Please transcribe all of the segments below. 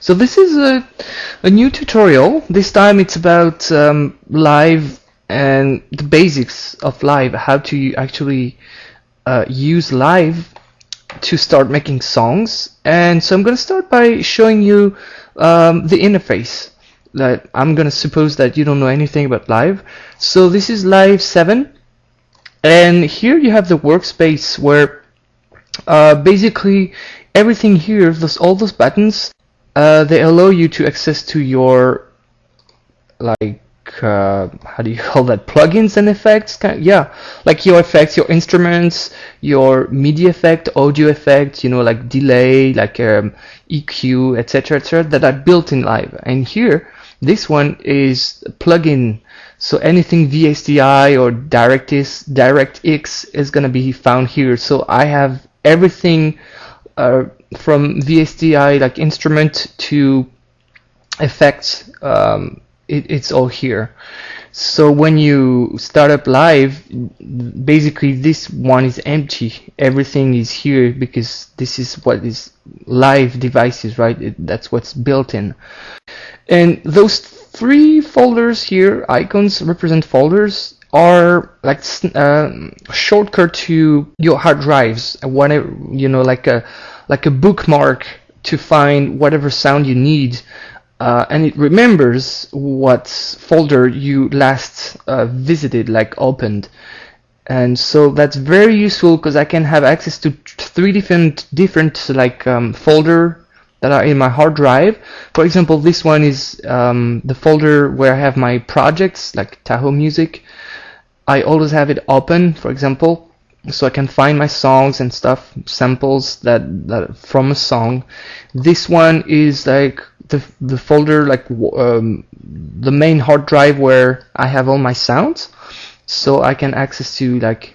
So this is a new tutorial. This time it's about Live and the basics of Live, how to actually use Live to start making songs. And so I'm going to start by showing you the interface. That I'm going to suppose that you don't know anything about Live. So this is Live 7, and here you have the workspace where basically everything here, all those buttons, they allow you to access to your, like, how do you call that, plugins and effects? Yeah, like your effects, your instruments, your MIDI effect, audio effects, you know, like delay, like EQ, etc., that are built in Live. And here, this one is plugin. So anything VSTI or DirectX is going to be found here. So I have everything from VSTI, like instrument, to effects. It's all here. So when you start up Live, basically this one is empty. Everything is here because this is what is Live devices, right? That's what's built in. And those three folders here, icons represent folders, are like shortcut to your hard drives. Whatever, you know, like a bookmark to find whatever sound you need, and it remembers what folder you last visited, like opened. And so that's very useful because I can have access to three different like folder that are in my hard drive. For example, this one is the folder where I have my projects, like Tahoe Music. I always have it open, for example, so I can find my songs and stuff, samples that from a song. This one is like the folder, like the main hard drive where I have all my sounds, so I can access to like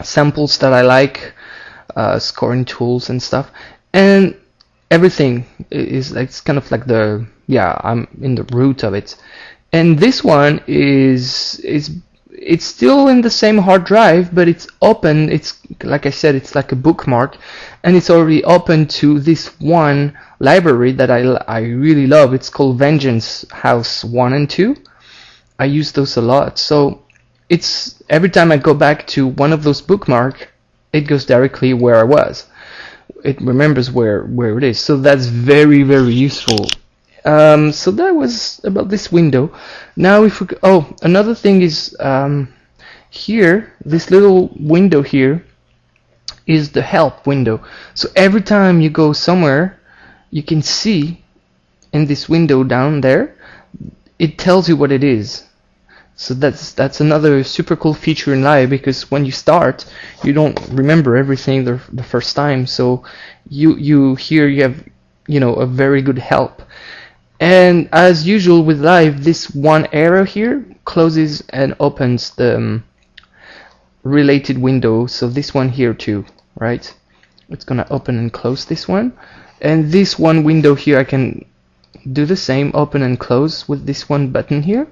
samples that I like, scoring tools and stuff. And everything is like, it's kind of like the, yeah, I'm in the root of it. And this one is it's still in the same hard drive, but it's open. It's, like I said, it's like a bookmark, and it's already open to this one library that I really love. It's called Vengeance House 1 and 2. I use those a lot. So it's, every time I go back to one of those bookmarks, it goes directly where I was. It remembers where it is. So that's very, very useful. So that was about this window. Now if we, another thing is here, this little window here is the help window. So every time you go somewhere, you can see in this window down there, it tells you what it is. So that's another super cool feature in Live, because when you start, you don't remember everything the first time. So you here you have, you know, a very good help. And as usual with Live, this one arrow here closes and opens the related window. So this one here too, right? It's gonna open and close this one. And this one window here, I can do the same, open and close with this one button here.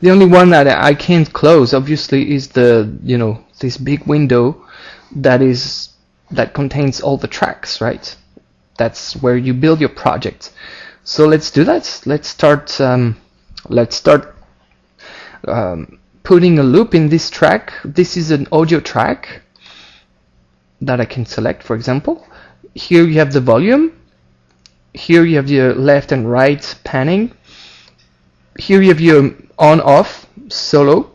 The only one that I can't close, obviously, is the, you know, this big window that contains all the tracks, right? That's where you build your project. So let's do that. Let's start putting a loop in this track. This is an audio track that I can select, for example. Here you have the volume. Here you have your left and right panning. Here you have your on-off solo,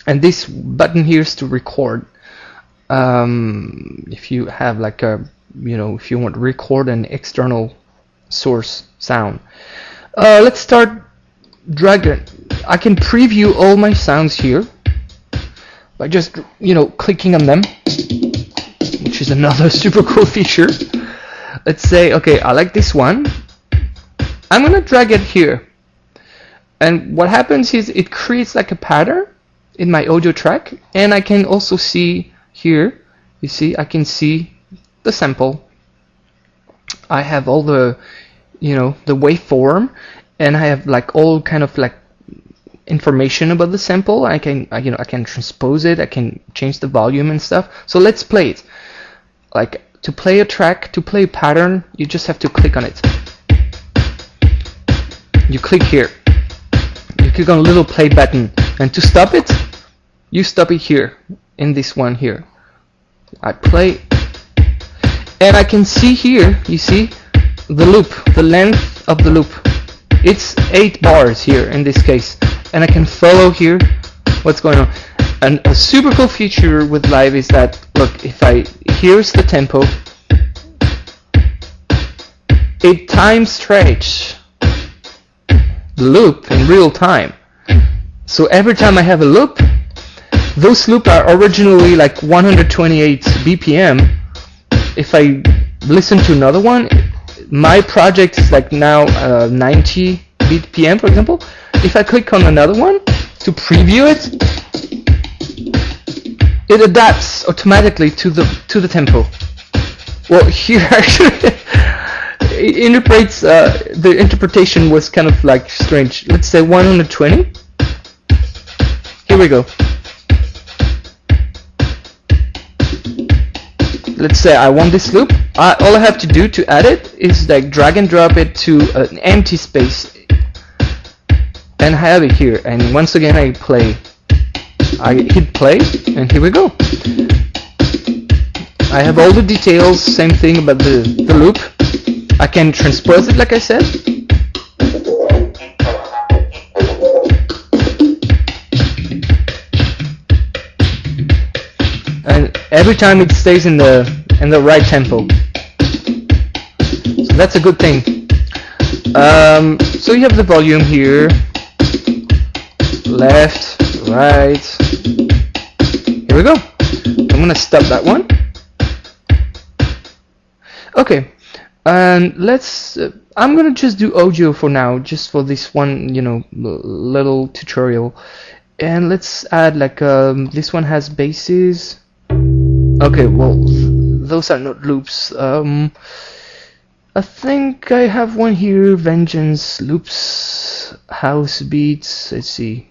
and this button here is to record. If you have like a, you know, if you want to record an external source sound. Let's start dragging. I can preview all my sounds here by just, you know, clicking on them, which is another super cool feature. Let's say, okay, I like this one. I'm gonna drag it here. And what happens is it creates like a pattern in my audio track, and I can also see here, you see, I can see the sample. I have all the, you know, the waveform, and I have like all kind of like information about the sample. I can, I can transpose it, I can change the volume and stuff. So let's play it. Like to play a track, to play a pattern, you just have to click on it. You click here. You click on a little play button, and to stop it, you stop it here, in this one here. I play, and I can see here, you see, the loop, the length of the loop. It's 8 bars here in this case, and I can follow here what's going on. And a super cool feature with Live is that, look, if here's the tempo, it time stretch the loop in real time. So every time I have a loop, those loops are originally like 128 BPM. If I listen to another one, my project is like now 90 BPM, for example. If I click on another one to preview it, it adapts automatically to the tempo. Well, here actually it interprets, the interpretation was kind of like strange. Let's say 120. Here we go. Let's say I want this loop. All I have to do to add it is like drag and drop it to an empty space, and I have it here. And once again, I play. I hit play, and here we go. I have all the details. Same thing about the loop. I can transpose it, like I said. And every time it stays in the right tempo. So that's a good thing. So you have the volume here, left, right. Here we go. I'm gonna stop that one. Okay, and let's. I'm gonna just do audio for now, just for this one, little tutorial. And let's add like this one has basses. Okay, well, those are not loops. I think I have one here, Vengeance, loops, house beats, let's see.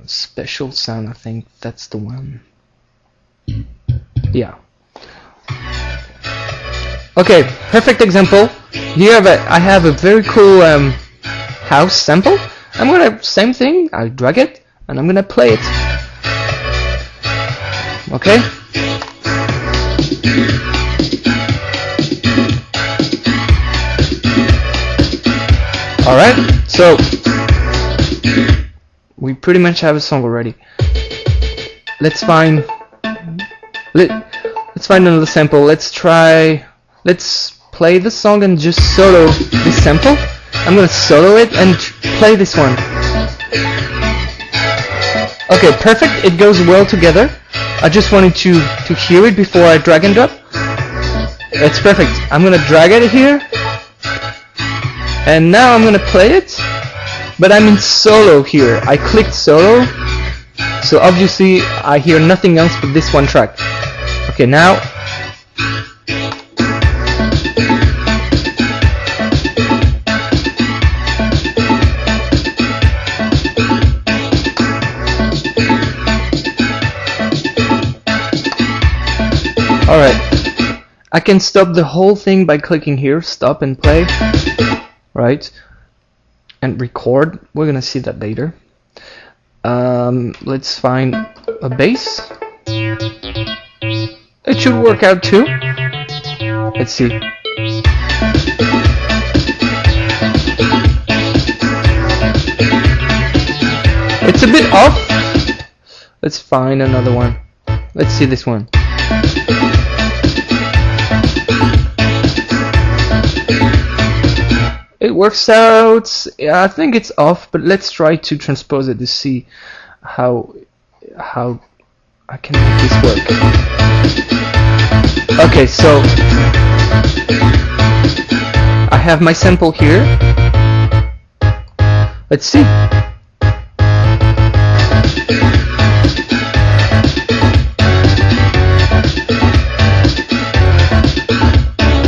Special sound, I think that's the one. Yeah. Okay, perfect example. Here I have a very cool house sample. I'm gonna, same thing, I'll drag it and I'm gonna play it. Okay? Alright, so we pretty much have a song already. Let's find another sample. Let's play the song and just solo this sample. I'm gonna solo it and play this one. Okay, perfect. It goes well together. I just wanted to hear it before I drag and drop. It's perfect. I'm gonna drag it here, and now I'm gonna play it. But I'm in solo here. I clicked solo, so obviously I hear nothing else but this one track. Okay, now. Alright, I can stop the whole thing by clicking here, stop and play, right, and record. We're gonna see that later. Let's find a bass. It should work out too. Let's see. It's a bit off. Let's find another one. Let's see this one. It works out. I think it's off, but let's try to transpose it to see how I can make this work. Okay, so I have my sample here. Let's see.